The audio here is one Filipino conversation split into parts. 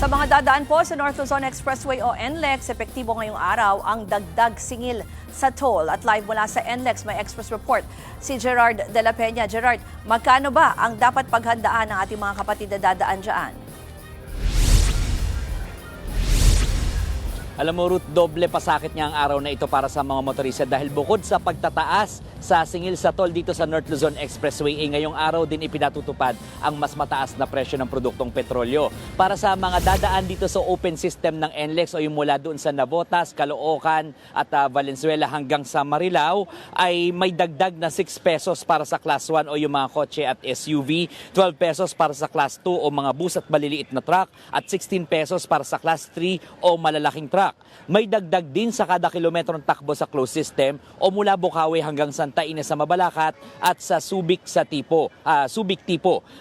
Sa mga dadaan po sa North Luzon Expressway o NLEX, epektibo ngayong araw ang dagdag singil sa toll. At live mula sa NLEX, may express report si Gerard de la Peña. Gerard, magkano ba ang dapat paghandaan ng ating mga kapatid na dadaan dyan? Alam mo, Ruth, doble pasakit niya ang araw na ito para sa mga motorista dahil bukod sa pagtataas sa singil sa toll dito sa North Luzon Expressway, ngayong araw din ipinatutupad ang mas mataas na presyo ng produktong petrolyo. Para sa mga dadaan dito sa open system ng NLEX o yung mula doon sa Navotas, Caloocan at Valenzuela hanggang sa Marilao, ay may dagdag na 6 pesos para sa Class 1 o yung mga kotse at SUV, 12 pesos para sa Class 2 o mga bus at maliliit na truck, at 16 pesos para sa Class 3 o malalaking truck. May dagdag din sa kada kilometrong takbo sa closed system o mula Bukawi hanggang Santa Ines sa Mabalacat at sa Subic Tipo.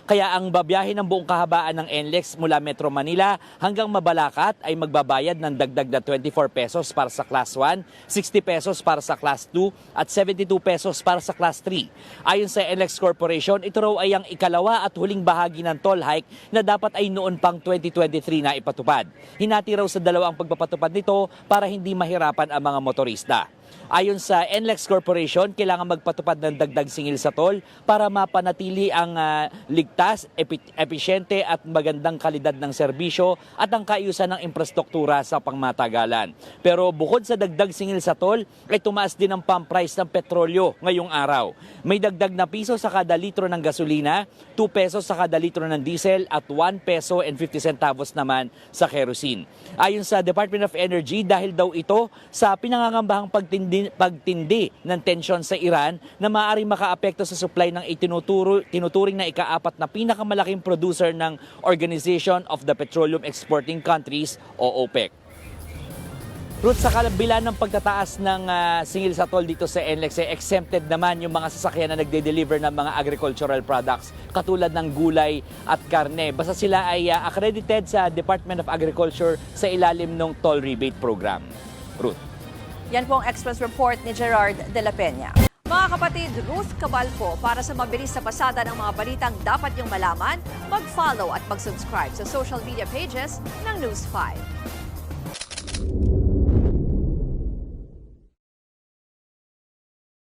Kaya ang babiyahe ng buong kahabaan ng NLEX mula Metro Manila hanggang Mabalacat ay magbabayad ng dagdag na 24 pesos para sa Class 1, 60 pesos para sa Class 2 at 72 pesos para sa Class 3. Ayon sa NLEX Corporation, ito raw ay ang ikalawa at huling bahagi ng toll hike na dapat ay noon pang 2023 na ipatupad. Hinati raw sa dalawa ang pagpapatupad nito para hindi mahirapan ang mga motorista. Ayon sa NLEX Corporation, kailangan magpatupad ng dagdag singil sa toll para mapanatili ang ligtas, episyente at magandang kalidad ng serbisyo at ang kaayusan ng infrastruktura sa pangmatagalan. Pero bukod sa dagdag singil sa toll, ay tumaas din ang pump price ng petrolyo ngayong araw. May dagdag na piso sa kada litro ng gasolina, 2 pesos sa kada litro ng diesel at 1 peso and 50 centavos naman sa kerosene. Ayon sa Department of Energy, dahil daw ito sa pinangangambahang pagtindi ng tensyon sa Iran na maaaring makaapekto sa supply ng tinuturing na ika-4 na pinakamalaking producer ng Organization of the Petroleum Exporting Countries o OPEC. Ruth, sa kabila ng pagtataas ng singil sa toll dito sa NLEX, exempted naman yung mga sasakyan na nagde-deliver ng mga agricultural products katulad ng gulay at karne. Basta sila ay accredited sa Department of Agriculture sa ilalim ng toll rebate program. Ruth. Yan po ang express report ni Gerard de la Peña. Mga kapatid, Ruth Cabalco, para sa mabilis na pasada ng mga balitang dapat niyong malaman, mag-follow at mag-subscribe sa social media pages ng News 5.